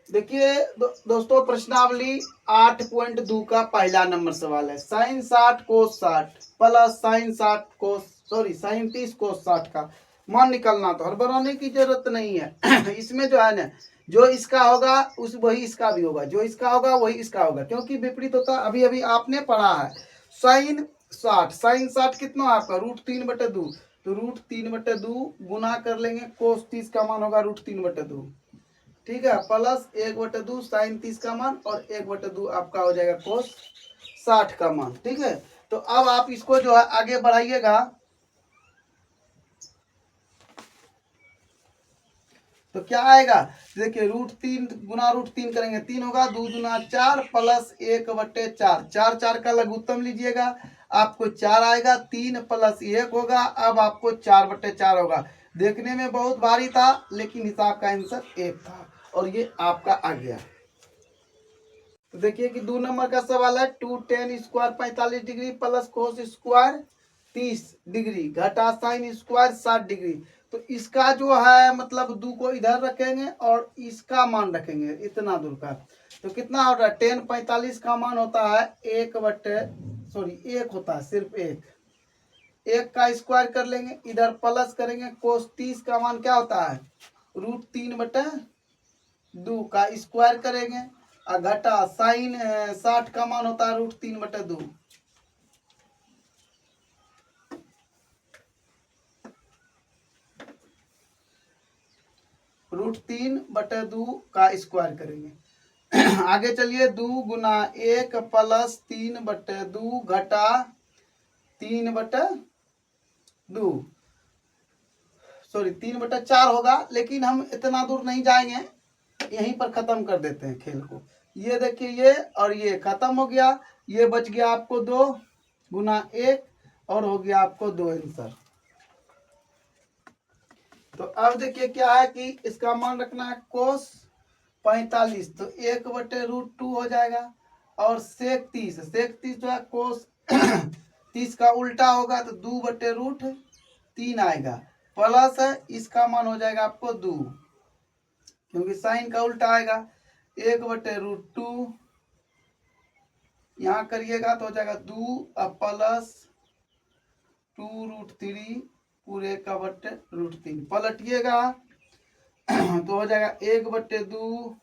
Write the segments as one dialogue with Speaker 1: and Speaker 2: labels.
Speaker 1: देखिए दोस्तों, प्रश्नावली 8.2 का पहला नंबर सवाल है। साइन 60 कोस 60 प्लस साइन 60 कोस साइन 30 कोस 60 का मान निकालना। तो हड़बड़ाने की जरूरत नहीं है। इसमें जो है ना, जो इसका होगा उस वही इसका भी होगा, जो इसका होगा वही इसका होगा, क्योंकि विपरीत होता। अभी अभी आपने पढ़ा है साइन 60 कितना आपका √3/2, तो √3/2 गुना कर लेंगे, कोस 30 का मान होगा √3/2, ठीक है, प्लस 1/2 साइन 30 का मान और 1/2 आपका हो जाएगा कोस 60 का मान। ठीक है, तो अब आप इसको जो है आगे बढ़ाइएगा, तो क्या आएगा, देखिए √3 गुना √3 करेंगे 3 होगा, 2 दूना 4 प्लस 1/4, 4 4 का लघुत्तम लीजिएगा, आपको 4 आएगा, 3 प्लस 1 होगा, अब आपको 4/4 होगा। देखने में बहुत भारी था लेकिन हिसाब का आंसर 1 था और ये आपका आ गया। तो देखिए कि 2 नंबर का सवाल है, 2tan square 45 degree plus cos square 30 degree घटा साइन स्क्वायर 60 डिग्री। तो इसका जो है मतलब 2 को इधर रखेंगे और इसका मान रखेंगे इतना दूर का, तो कितना होता है, tan 45 का मान होता है 1 होता है, सिर्फ 1 का स्क्वायर कर लेंगे, इधर प्लस करेंगे, कोस 30 का मान क्या होता है √3/2 का स्क्वायर करेंगे, और घटा साइन 60 का मान होता है √3/2, √3/2 का स्क्वायर करेंगे। आगे चलिए, 2 गुना 1 प्लस 3/2 घटा 3/4 होगा, लेकिन हम इतना दूर नहीं जाएंगे, यहीं पर खत्म कर देते हैं खेल को। ये देखिए, ये और ये खत्म हो गया, ये बच गया आपको 2 गुना 1 और हो गया आपको 2 आंसर। तो अब देखिए क्या है कि इसका मान रखना है कोस 45, तो 1/√2 हो जाएगा, और सेक 30 जो है कोस 30 का उल्टा होगा, तो 2/√3 आएगा, प्लस है इसका मान हो जाएगा आपको 2, क्योंकि साइन का उल्टा आएगा, 1/√2 यहाँ करिएगा तो हो जाएगा 2 प्लस 2√3 पूरे का √3 पलटिएगा तो हो जाएगा 1/2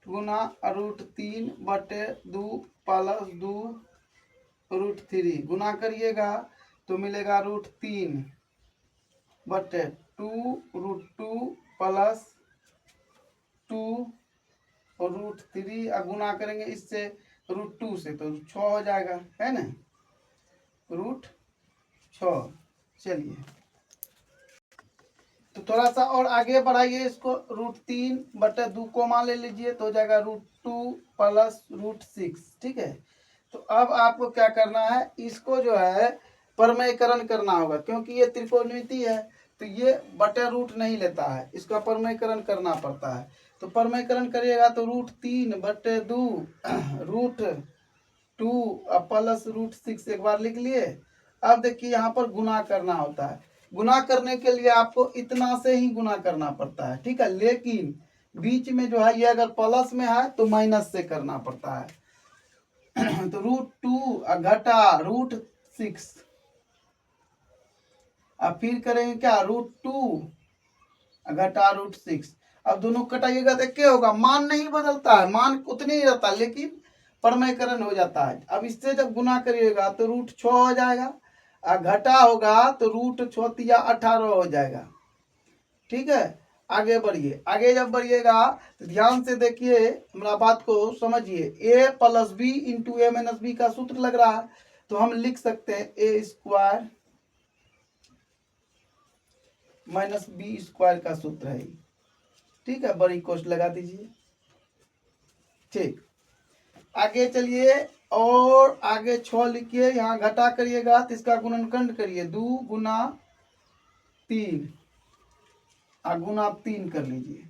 Speaker 1: गुना √3/2 प्लस 2√3 गुना करिएगा तो मिलेगा √3/2 प्लस 2√3 गुना करेंगे इससे √2 से, तो 6 हो जाएगा, है ना, √6। चलिए तो थोड़ा सा और आगे बढ़ाइए इसको, √3/2 को मान ले लीजिए, तो हो जाएगा √2 प्लस √6। ठीक है, तो अब आपको क्या करना है, इसको जो है परमयकरण करना होगा, क्योंकि ये त्रिकोणमिति है, तो ये बटे रूट नहीं लेता है, इसका परमयकरण करना पड़ता है। तो परमयकरण करिएगा तो √3/2 √2 प्लस √6 एक बार लिख लिए। अब देखिए यहाँ पर गुना करना होता है, गुना करने के लिए आपको इतना से ही गुना करना पड़ता है, ठीक है, लेकिन बीच में जो है ये अगर प्लस में है तो माइनस से करना पड़ता है। तो √2 घटा √6, अब फिर करेंगे क्या, √2 घटा √6, अब दोनों कटाइएगा तो क्या होगा, मान नहीं बदलता है, मान उतने ही रहता है, लेकिन परमयकरण हो जाता है। अब इससे जब गुना करिएगा तो √6 हो जाएगा, और घटा होगा तो √6 या 18 हो जाएगा। ठीक है, आगे बढ़िए, आगे जब बढ़िएगा तो ध्यान से देखिए, हमारा बात को समझिए, a plus B into a minus B का सूत्र लग रहा है, तो हम लिख सकते हैं a² माइनस b² का सूत्र है। ठीक है, बड़ी कोष्ट लगा दीजिए। ठीक, आगे चलिए, और आगे 6 लिखिए, यहाँ घटा करिएगा तो इसका गुणनखंड करिए, 2 गुना 3 गुना 3 कर लीजिए।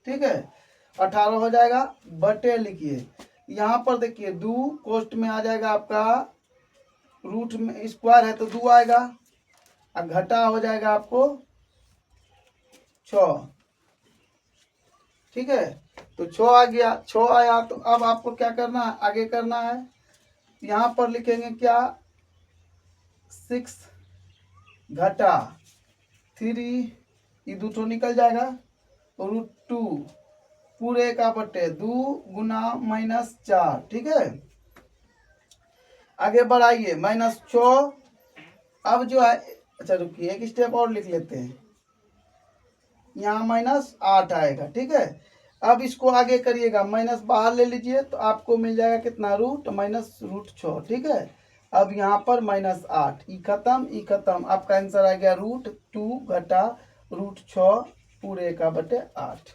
Speaker 1: ठीक है, 18 हो जाएगा, बटे लिखिए, यहाँ पर देखिए 2 कोष्ट में आ जाएगा आपका, रूट में स्क्वायर है तो 2 आएगा, और घटा हो जाएगा आपको 6। ठीक है, तो 6 आ गया, 6 आया तो अब आपको क्या करना है, आगे करना है। यहाँ पर लिखेंगे क्या, 6 घटा 3, ये 2 तो निकल जाएगा, √2 पूरे का बटे 2 गुना -4, ठीक है। आगे बढ़ाइए, -6, अब जो है, अच्छा रुकिए एक स्टेप और लिख लेते हैं, यहाँ -8 आएगा, ठीक है। अब इसको आगे करिएगा, माइनस बाहर ले लीजिए तो आपको मिल जाएगा कितना, रूट -√6, ठीक है। अब यहाँ पर -8, ई खत्म ई खत्म, आपका आंसर आ गया √2 घटा √6 पूरे का बटे 8।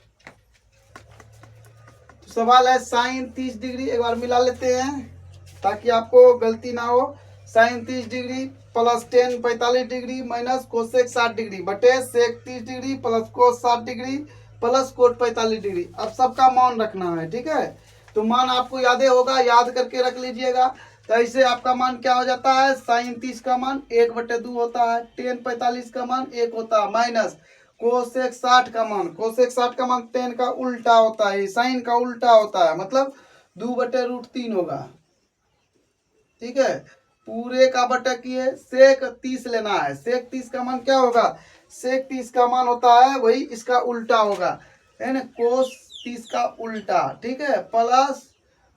Speaker 1: तो सवाल है साइन 30 डिग्री, एक बार मिला लेते हैं ताकि आपको गलती ना हो। Sine 30 degree plus ten 45 degree minus cosec 60 degree बटे sec 30 degree plus cos 60 degree plus cot 45 degree. अब सबका मान रखना है, ठीक है। तो मान आपको याद होगा, याद करके रख लीजिएगा। तो ऐसे आपका मान क्या हो जाता है, साइन 30 का मान 1/2 होता है, टेन 45 का मान 1 होता है, माइनस कोसेक 60 का मान, कोसेक 60 का मान टेन का उल्टा होता है, साइन का उल्टा होता है, मतलब 2/√3 होगा, ठीक है। पूरे का बटा किए सेक 30 लेना है, सेक 30 का मान क्या होगा, सेक 30 का मान होता है वही इसका उल्टा होगा, है ना, कोस 30 का उल्टा, ठीक है, प्लस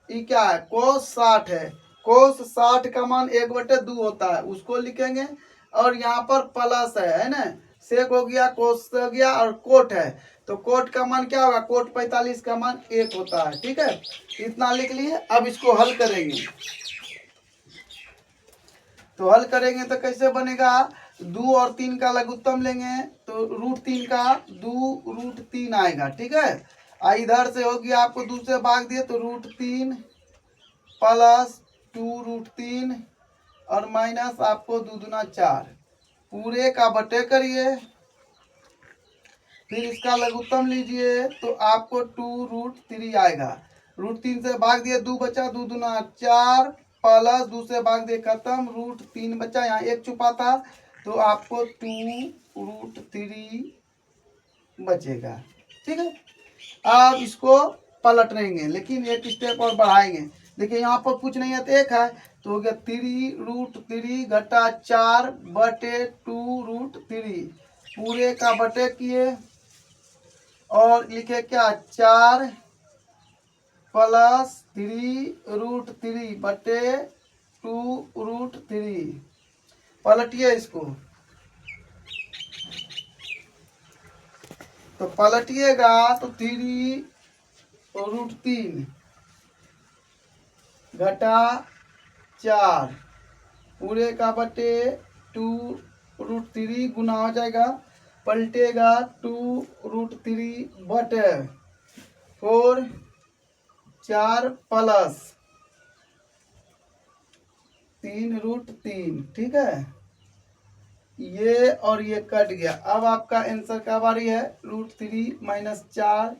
Speaker 1: ये क्या है, कोस 60 है, कोस 60 का मान 1/2 होता है, उसको लिखेंगे। और यहाँ पर प्लस है ना, सेक हो गया, कोस हो गया, और कोट है, तो कोट का मान क्या होगा, कोट 45 का मान 1 होता है, ठीक है। इतना लिख लिए। अब इसको हल करेंगे, तो हल करेंगे तो कैसे बनेगा, 2 और 3 का लघुत्तम लेंगे तो √3 का 2√3 आएगा, ठीक है। इधर से हो गया, आपको 2 से भाग दिए तो √3 प्लस 2√3 और माइनस आपको 2 दूना 4 पूरे का बटे करिए, फिर इसका लघुत्तम लीजिए तो आपको 2√3 आएगा। √3 से भाग दिए 2 बचा, 2 दूना 4 प्लस 2 से भाग दिए खत्म, √3 बचा, यहाँ 1 छुपा था तो आपको 2√3 बचेगा, ठीक है। अब इसको पलट लेंगे, लेकिन एक स्टेप और बढ़ाएंगे। देखिए यहाँ पर कुछ नहीं है तो 1 है, तो हो गया 3√3 घटा 4 बटे 2√3 पूरे का बटे किए और लिखे क्या, 4 प्लस 3√3 बटे 2√3। पलटिए इसको, तो पलटिएगा तो 3√3 घटा 4 पूरे का बटे 2√3 गुना हो जाएगा, पलटेगा 2√3 बटे 4 प्लस 3√3, ठीक है। ये और ये कट गया। अब आपका आंसर का बारी है, √3 - 4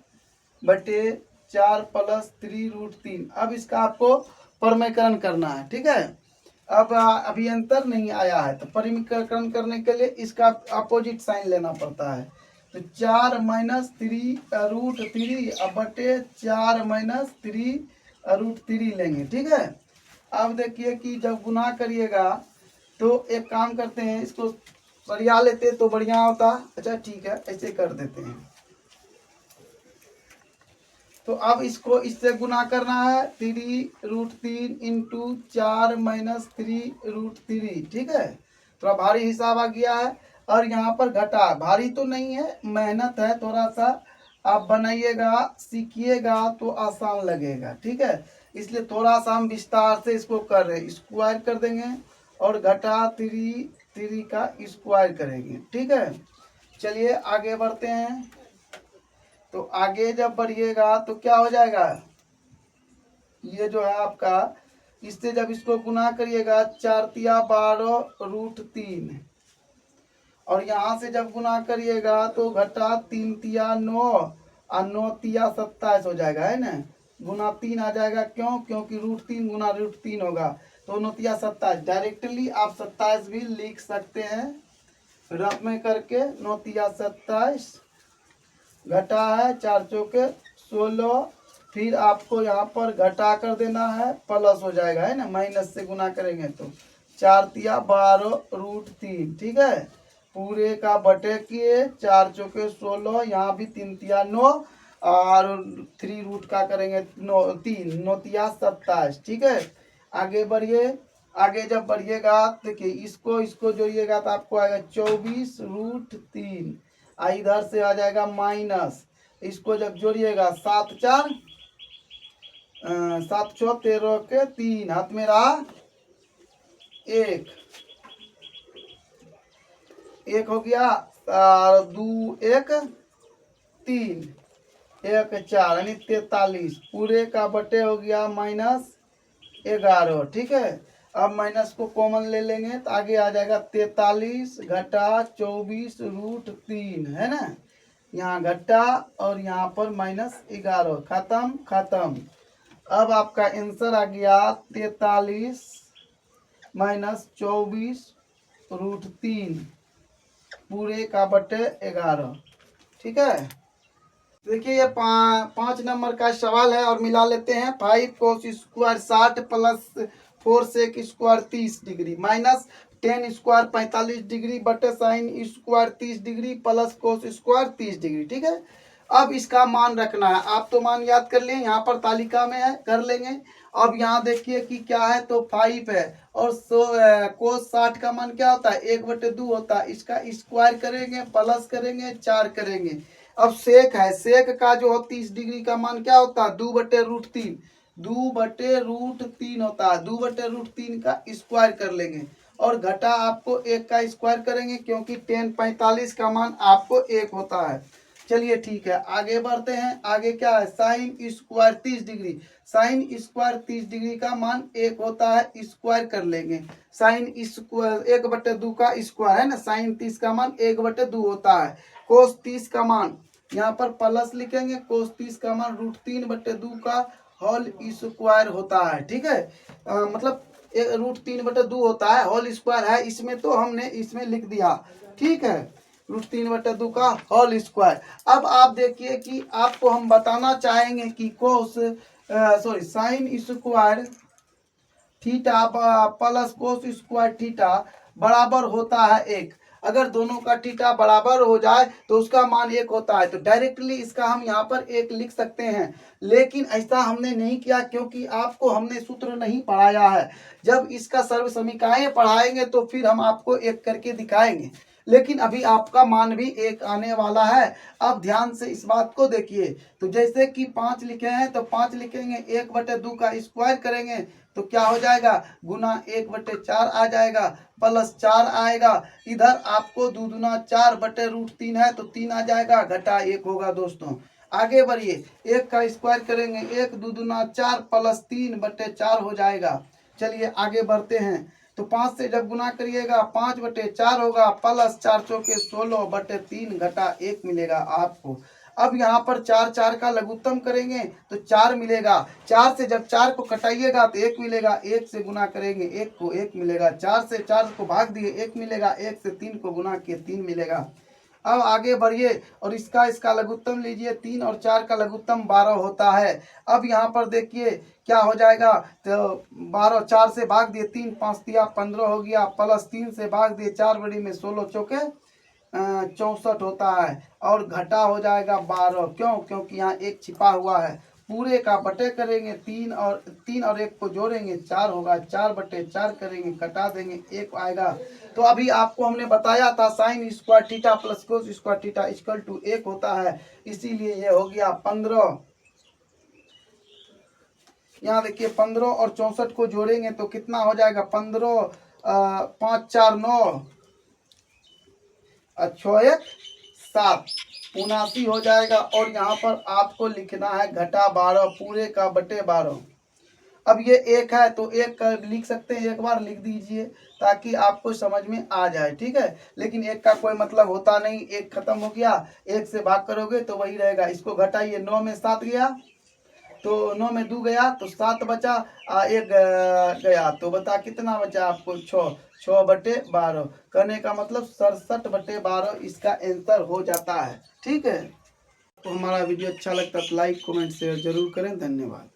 Speaker 1: बटे 4 प्लस 3√3। अब इसका आपको परिमीकरण करना है, ठीक है। अब अभी अंतर नहीं आया है तो परिमीकरण करने के लिए इसका अपोजिट साइन लेना पड़ता है, तो 4 - 3√3 अब बटे 4 - 3√3 लेंगे, ठीक है। अब देखिए कि जब गुना करिएगा तो एक काम करते हैं, इसको सरिया लेते तो बढ़िया होता। अच्छा ठीक है, ऐसे कर देते हैं। तो अब इसको इससे गुना करना है, 3√3 इंटू 4 - 3√3, ठीक है। थोड़ा भारी हिसाब आ गया है। और यहाँ पर घटा, भारी तो नहीं है, मेहनत है थोड़ा सा, आप बनाइएगा सीखिएगा तो आसान लगेगा, ठीक है। इसलिए थोड़ा सा हम विस्तार से इसको कर रहे हैं, स्क्वायर कर देंगे और घटा 3 का स्क्वायर करेंगे, ठीक है। चलिए आगे बढ़ते हैं। तो आगे जब बढ़िएगा तो क्या हो जाएगा, ये जो है आपका, इससे जब इसको गुना करिएगा 4 तिया 12 √3 और यहाँ से जब गुना करिएगा तो घटा 3 तिया 9 और 9 तिया 27 हो जाएगा, है ना। गुना 3 आ जाएगा, क्यों, क्योंकि √3 गुना √3 होगा, तो 9 तिया 27। डायरेक्टली आप 27 भी लिख सकते हैं रफ में करके, 9 तिया 27 घटा है 4 चौके 16, फिर आपको यहाँ पर घटा कर देना है, प्लस हो जाएगा, है ना, माइनस से गुना करेंगे तो 4 तिया 12√3, ठीक है। पूरे का बटे किए, 4 चौके 16, यहाँ भी 3 तिया 9 और 3 रूट का करेंगे 9, 3 9 तिया 27, ठीक है। आगे बढ़िए, आगे जब बढ़िएगा देखिए इसको इसको जोड़िएगा तो आपको आएगा 24√3, इधर से आ जाएगा माइनस, इसको जब जोड़िएगा 7 4 7 6 13 के 3, हाथ में रहा 1 1 हो गया, और 2 1 3 1 4 यानी 43, पूरे का बटे हो गया -11, ठीक है। अब माइनस को कॉमन ले लेंगे तो आगे आ जाएगा 43 घटा 24√3, है ना, यहाँ घटा और यहाँ पर -11, खत्म खत्म। अब आपका आंसर आ गया 43 - 24√3 पूरे का बटे 11, ठीक है। देखिए ये 5 नंबर का सवाल है और मिला लेते हैं। 5 cos square 60 plus 4 sec square 30 degree minus 10 square 45 degree बटे sine square 30 degree plus cos square 30 degree, ठीक है। अब इसका मान रखना है, आप तो मान याद कर लिए, यहाँ पर तालिका में है, कर लेंगे। अब यहाँ देखिए कि क्या है, तो 5 है और कोस 60 का मान क्या होता है, 1/2 होता है, इसका स्क्वायर करेंगे प्लस करेंगे 4 करेंगे। अब सेक है, सेक का जो 30 डिग्री का मान क्या होता है, 2/√3, 2/√3 होता है, 2/√3 का स्क्वायर कर लेंगे और घटा आपको 1 का स्क्वायर करेंगे क्योंकि 10 45 का मान आपको 1 होता है। चलिए ठीक है, आगे बढ़ते हैं। आगे क्या है, sign square 30 degree, sign square 30 degree का मान 1 होता है, स्क्वायर कर लेंगे। साइन स्क्वायर 1/2 का स्क्वायर है ना, साइन 30 का मान 1/2 होता है। कोस 30 का मान यहाँ पर प्लस लिखेंगे, कोस 30 का मान √3/2 का होल स्क्वायर होता है, ठीक है। मतलब √3/2 होता है, होल स्क्वायर है इसमें, तो हमने इसमें लिख दिया, ठीक है, √3/2 का होल स्क्वायर। अब आप देखिए कि आपको हम बताना चाहेंगे कि कोस sign square theta plus cos square theta बराबर होता है 1। अगर दोनों का थीटा बराबर हो जाए तो उसका मान 1 होता है, तो डायरेक्टली इसका हम यहाँ पर 1 लिख सकते हैं। लेकिन ऐसा हमने नहीं किया क्योंकि आपको हमने सूत्र नहीं पढ़ाया है। जब इसका सर्व समीकरण पढ़ाएंगे तो फिर हम आपको 1 करके दिखाएंगे, लेकिन अभी आपका मान भी 1 आने वाला है। अब ध्यान से इस बात को देखिए, तो जैसे कि 5 लिखे हैं तो 5 लिखेंगे, 1/2 का स्क्वायर करेंगे तो क्या हो जाएगा, गुना 1/4 आ जाएगा, प्लस 4 आएगा, इधर आपको 2 दूना 4/√3 है तो 3 आ जाएगा, घटा 1 होगा दोस्तों। आगे बढ़िए, 1 का स्क्वायर करेंगे, 1 2 दूना 4 प्लस 3/4 हो जाएगा। चलिए आगे बढ़ते हैं, तो 5 से जब गुना करिएगा 5/4 होगा, प्लस 4 चौके 16/3 घटा 1 मिलेगा आपको। अब यहाँ पर 4 4 का लघुत्तम करेंगे तो 4 मिलेगा, 4 से जब 4 को कटाइएगा तो 1 मिलेगा, 1 से गुना करेंगे 1 को 1 मिलेगा, 4 से 4 को भाग दिए 1 मिलेगा, 1 से 3 को गुना किए 3 मिलेगा। अब आगे बढ़िए और इसका लघुत्तम लीजिए, 3 और 4 का लघुत्तम 12 होता है। अब यहाँ पर देखिए क्या हो जाएगा, तो 12 4 से भाग दिए 3 5 तिया 15 हो गया, प्लस 3 से भाग दिए 4 बड़ी में 16 चौके 64 होता है और घटा हो जाएगा 12। क्यों, क्योंकि यहाँ 1 छिपा हुआ है। पूरे का बटे करेंगे 3 और 1 को जोड़ेंगे 4 होगा, 4/4 करेंगे, कटा देंगे 1 आएगा। तो अभी आपको हमने बताया था sine square theta plus cos square theta equal to 1 होता है, इसीलिए ये हो गया 15। यहाँ देखिए 15 और 64 को जोड़ेंगे तो कितना हो जाएगा, 15 5 4 9 6 1 7 79 हो जाएगा। और यहाँ पर आपको लिखना है घटा 12 पूरे का बटे 12। अब ये 1 है तो 1 का लिख सकते हैं, एक बार लिख दीजिए ताकि आपको समझ में आ जाए, ठीक है। लेकिन 1 का कोई मतलब होता नहीं, 1 खत्म हो गया, 1 से भाग करोगे तो वही रहेगा। इसको घटाइए, 9 में 7 गया तो 9 में 2 गया तो 7 बचा, 1 गया तो बता कितना बचा आपको, 6 6/12। कहने का मतलब 67/12 इसका आंसर हो जाता है, ठीक है। हमारा वीडियो अच्छा लगता है तो लाइक कमेंट शेयर जरूर करें। धन्यवाद।